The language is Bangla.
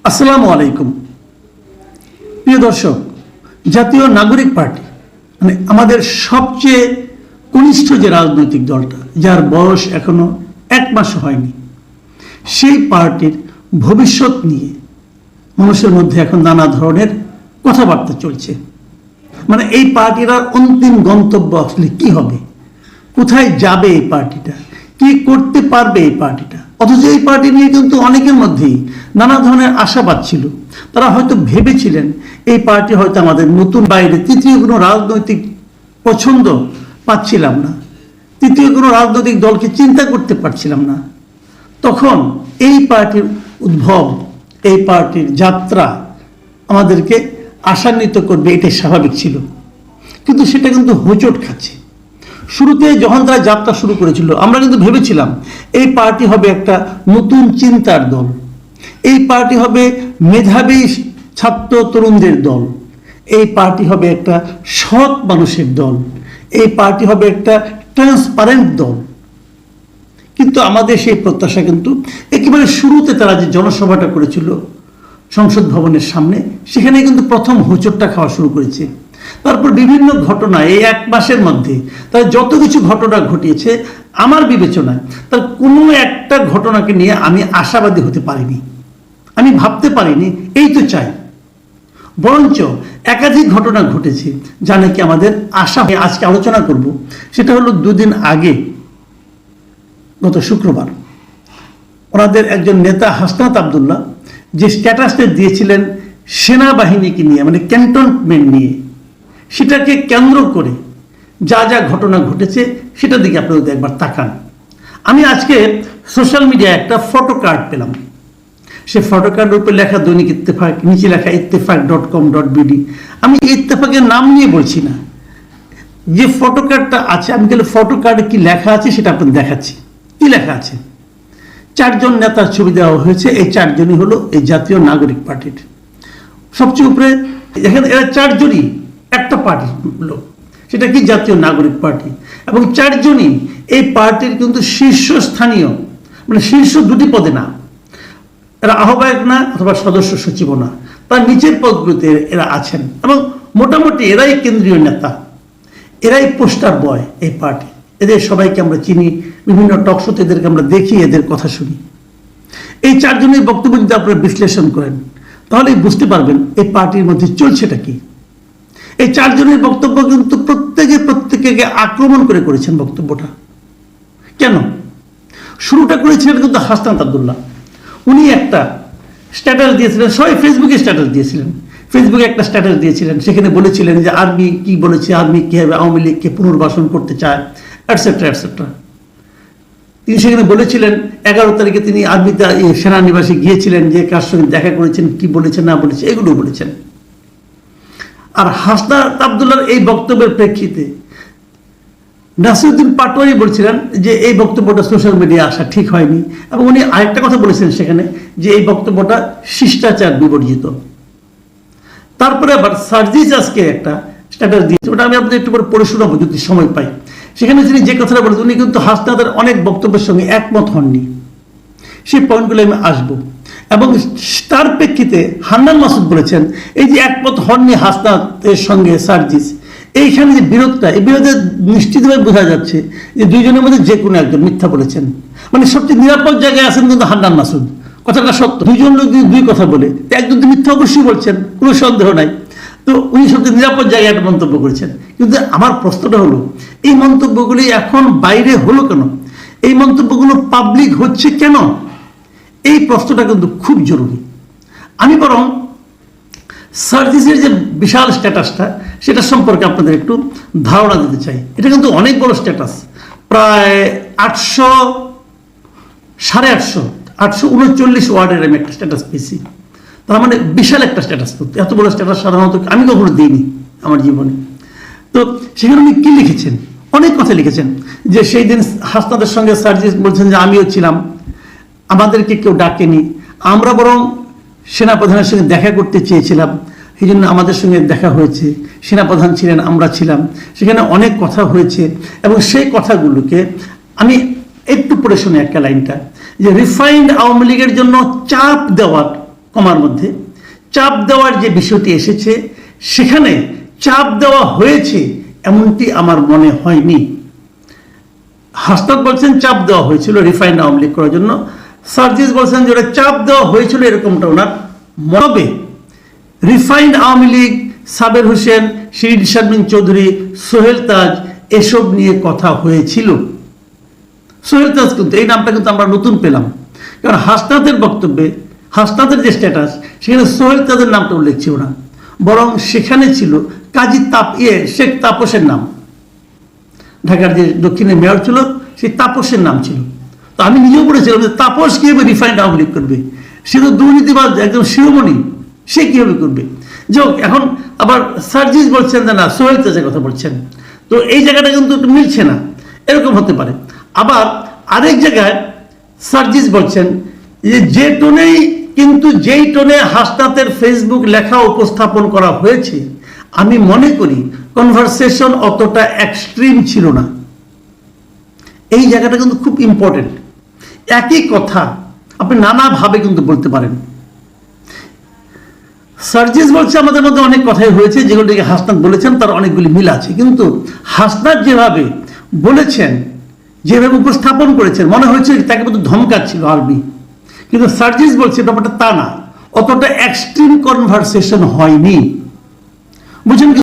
আসসালামু আলাইকুম। প্রিয় দর্শক, জাতীয় নাগরিক পার্টি মানে আমাদের সবচেয়ে কনিষ্ঠ যে রাজনৈতিক দলটা, যার বয়স এখনো 1 মাস হয়নি, সেই পার্টির ভবিষ্যৎ নিয়ে মানুষের মধ্যে এখন নানা ধরনের কথাবার্তা চলছে। মানে এই পার্টির আর অন্তিম গন্তব্য আসলে কি হবে, কোথায় যাবে এই পার্টিটা, কি করতে পারবে এই পার্টিটা। অথচ এই পার্টি নিয়ে কিন্তু অনেকের মধ্যেই নানা ধরনের আশাবাদ ছিল। তারা হয়তো ভেবেছিলেন এই পার্টি হয়তো আমাদের নতুন, বাইরে তৃতীয় কোনো রাজনৈতিক পছন্দ পাচ্ছিলাম না, তৃতীয় কোনো রাজনৈতিক দলকে চিন্তা করতে পারছিলাম না। তখন এই পার্টির উদ্ভব, এই পার্টির যাত্রা আমাদেরকে আশান্বিত করবে, এটাই স্বাভাবিক ছিল। কিন্তু সেটা কিন্তু হোঁচট খাচ্ছে। শুরুতে যখন তারা যাত্রা শুরু করেছিল, আমরা কিন্তু ভেবেছিলাম এই পার্টি হবে একটা নতুন চিন্তার দল, এই পার্টি হবে মেধাবী ছাত্র তরুণদের দল, এই পার্টি হবে একটা সৎ মানুষের দল, এই পার্টি হবে একটা ট্রান্সপারেন্ট দল। কিন্তু আমাদের সেই প্রত্যাশা কিন্তু একেবারে শুরুতে তারা যে জনসভাটা করেছিল সংসদ ভবনের সামনে, সেখানে কিন্তু প্রথম হোঁচটটা খাওয়া শুরু করেছে। তারপর বিভিন্ন ঘটনা, এই 1 মাসের মধ্যে তারা যত কিছু ঘটনা ঘটিয়েছে, আমার বিবেচনায় তার কোনো একটা ঘটনাকে নিয়ে আমি আশাবাদী হতে পারিনি, আমি ভাবতে পারিনি এই তো চাই। বরঞ্চ একাধিক ঘটনা ঘটেছে যা নাকি আমাদের আশা। আজকে আলোচনা করব সেটা হলো 2 দিন আগে, গত শুক্রবার, ওনাদের একজন নেতা হাসনাত আবদুল্লাহ যে স্ট্যাটাসটা দিয়েছিলেন সেনাবাহিনীকে নিয়ে, মানে ক্যান্টনমেন্ট নিয়ে, সেটাকে কেন্দ্র করে যা যা ঘটনা ঘটেছে সেটার দিকে আপনারা একবার তাকান। আমি আজকে সোশ্যাল মিডিয়ায় একটা ফটো কার্ড পেলাম। সে ফটো কার্ডের উপর লেখা দৈনিক ইত্তেফাক, নিচে লেখা ইত্তেফাক.com.bd। আমি ইত্তেফাকের নাম নিয়ে বলছি না, যে ফটো কার্ডটা আছে, আমি তাহলে ফটো কার্ডে কি লেখা আছে সেটা আপনাদের দেখাচ্ছি। কি লেখা আছে? 4 জন নেতার ছবি দেওয়া হয়েছে। এই 4 জনই হলো এই জাতীয় নাগরিক পার্টির। সবচেয়ে উপরে এখানে এরা 4 জনই একটা পার্টির লোক, সেটা কি জাতীয় নাগরিক পার্টি। এবং 4 জনই এই পার্টির কিন্তু শীর্ষস্থানীয়, মানে শীর্ষ 2টি পদে না, এরা আহ্বায়ক না অথবা সদস্য সচিবও না, তার নিচের পদগুলোতে এরা আছেন। এবং মোটামুটি এরাই কেন্দ্রীয় নেতা, এরাই পোস্টার বয় এই পার্টি। এদের সবাইকে আমরা চিনি, বিভিন্ন টকশোতে এদেরকে আমরা দেখি, এদের কথা শুনি। এই 4 জনের বক্তব্য যদি আপনারা বিশ্লেষণ করেন, তাহলেই বুঝতে পারবেন এই পার্টির মধ্যে চলছেটা কি। এই 4 জনের বক্তব্য কিন্তু প্রত্যেকে আক্রমণ করেছেন বক্তব্যটা। কেন? শুরুটা করেছিলেন কিন্তু হাসনাত আবদুল্লাহ। উনি একটা স্ট্যাটাস দিয়েছিলেন, সবাই ফেসবুকে স্ট্যাটাস দিয়েছিলেন, ফেসবুকে একটা স্ট্যাটাস দিয়েছিলেন। সেখানে বলেছিলেন যে আর্মি কি বলেছে, আর্মি কীভাবে আওয়ামী লীগকে পুনর্বাসন করতে চায়, এটসেট্রা এটসেট্রা। তিনি সেখানে বলেছিলেন 11 তারিখে তিনি আর্মিতে সেনানিবাসে গিয়েছিলেন, যে কার সঙ্গে দেখা করেছেন, কি বলেছেন না বলেছে, এগুলো বলেছেন। আর হাসনাত আবদুল্লাহর এই বক্তব্যের প্রেক্ষিতে নাসিরউদ্দিন পাটোয়ারি বলছিলেন যে এই বক্তব্যটা সোশ্যাল মিডিয়ায় আসা ঠিক হয়নি। এবং উনি আরেকটা কথা বলেছেন সেখানে, যে এই বক্তব্যটা শিষ্টাচার বিবর্জিত। তারপরে আবার সার্জিস আজকে একটা স্ট্যাটাস দিয়েছে, ওটা আমি আপনাদের একটু করে পড়ে শোনাবো যদি সময় পাই। সেখানে তিনি যে কথাটা বলেছেন, উনি কিন্তু হাসনাতের অনেক বক্তব্যের সঙ্গে একমত হননি। সেই পয়েন্টগুলো আমি আসবো। এবং তার প্রেক্ষিতে হান্নান মাসুদ বলেছেন, এই যে একমত হননি হাসনাতের সঙ্গে সার্জিস, এইখানে যে বিরোধটা, এই বিরোধে নিশ্চিতভাবে বোঝা যাচ্ছে যে 2 জনের মধ্যে যে কোনো একজন মিথ্যা বলেছেন। মানে সবচেয়ে নিরাপদ জায়গায় আছেন কিন্তু হান্নান মাসুদ। কথাটা সত্য, 2 জন লোক যদি 2 কথা বলে, একজন তো মিথ্যা অবশ্যই বলছেন, কোনো সন্দেহ নাই। তো উনি সবচেয়ে নিরাপদ জায়গায় একটা মন্তব্য করেছেন। কিন্তু আমার প্রশ্নটা হলো, এই মন্তব্যগুলি এখন বাইরে হলো কেন? এই মন্তব্যগুলো পাবলিক হচ্ছে কেন? এই প্রশ্নটা কিন্তু খুব জরুরি। আমি বরং সার্জিসের যে বিশাল স্ট্যাটাসটা, সেটা সম্পর্কে আপনাদের একটু ধারণা দিতে চাই। এটা কিন্তু অনেক বড় স্ট্যাটাস, প্রায় 839 ওয়ার্ডের আমি একটা স্ট্যাটাস পেয়েছি। তার মানে বিশাল একটা স্ট্যাটাস। তো এত বড় স্ট্যাটাস সাধারণত আমি কখনো দিইনি আমার জীবনে। তো সেখানে উনি কি লিখেছেন? অনেক কথা লিখেছেন। যে সেই দিন হাসনাতের সঙ্গে সার্জিস বলছেন যে আমিও ছিলাম, আমাদেরকে কেউ ডাকেনি, আমরা বরং সেনাপ্রধানের সঙ্গে দেখা করতে চেয়েছিলাম, এই জন্য আমাদের সঙ্গে দেখা হয়েছে। সেনাপ্রধান ছিলেন, আমরা ছিলাম, সেখানে অনেক কথা হয়েছে। এবং সেই কথাগুলোকে আমি একটু পড়ে শুনি একটা লাইনটা, যে রিফাইন্ড আওয়ামী লীগের জন্য চাপ দেওয়ার কমার মধ্যে চাপ দেওয়ার যে বিষয়টি এসেছে, সেখানে চাপ দেওয়া হয়েছে এমনটি আমার মনে হয়নি। হাসনাত বলছেন চাপ দেওয়া হয়েছিল রিফাইন্ড আওয়ামী লীগ করার জন্য, সার্জিস বলছেন যে ওটা চাপ দেওয়া হয়েছিল এরকমটা ওনার মনে। রিফাইন্ড আওয়ামী লীগ, সাবের হোসেন, শিরিন শারমিন চৌধুরী, সোহেল তাজ এসব নিয়ে কথা হয়েছিল। সোহেল তাজ কিন্তু এই নামটা কিন্তু আমরা নতুন পেলাম, কারণ হাসনাতের বক্তব্যে, হাসনাতের যে স্ট্যাটাস, সেখানে সোহেল তাজের নামটা উল্লেখ ছিল না, বরং সেখানে ছিল কাজী শেখ তাপসের নাম। ঢাকার যে দক্ষিণের মেয়র ছিল সেই তাপসের নাম ছিল। তো আমি নিজেও বলেছিলাম যে তাপস কীভাবে রিফাইন্ড আওয়ামী লীগ করবে, সে তো দুর্নীতিবাজ, একদম শিরোমণি, সে কীভাবে করবে। যাই হোক, এখন আবার সার্জিস বলছেন যে না, সোহেল তাজের কথা বলছেন, তো এই জায়গাটা কিন্তু একটু মিলছে না, এরকম হতে পারে। আবার আরেক জায়গায় সার্জিস বলছেন যে টোনেই, কিন্তু যেই টোনে হাসনাতের ফেসবুক লেখা উপস্থাপন করা হয়েছে, আমি মনে করি কনভারসেশন অতটা এক্সট্রিম ছিল না। এই জায়গাটা কিন্তু খুব ইম্পর্টেন্ট। একই কথা আপনি নানাভাবে কিন্তু বলতে পারেন। সার্জিস বলছে আমাদের মধ্যে অনেক কথাই হয়েছে, যেগুলোকে হাসনাত বলেছেন তার অনেকগুলি মিল আছে, কিন্তু হাসনাত যেভাবে বলেছেন, যেভাবে উপস্থাপন করেছেন, মনে হয়েছে তাকে মতো ধমকাচ্ছিল আরবি, কিন্তু সার্জিস বলছে ব্যাপারটা তা না, অতটা এক্সট্রিম কনভারসেশন হয়নি, বুঝছেন।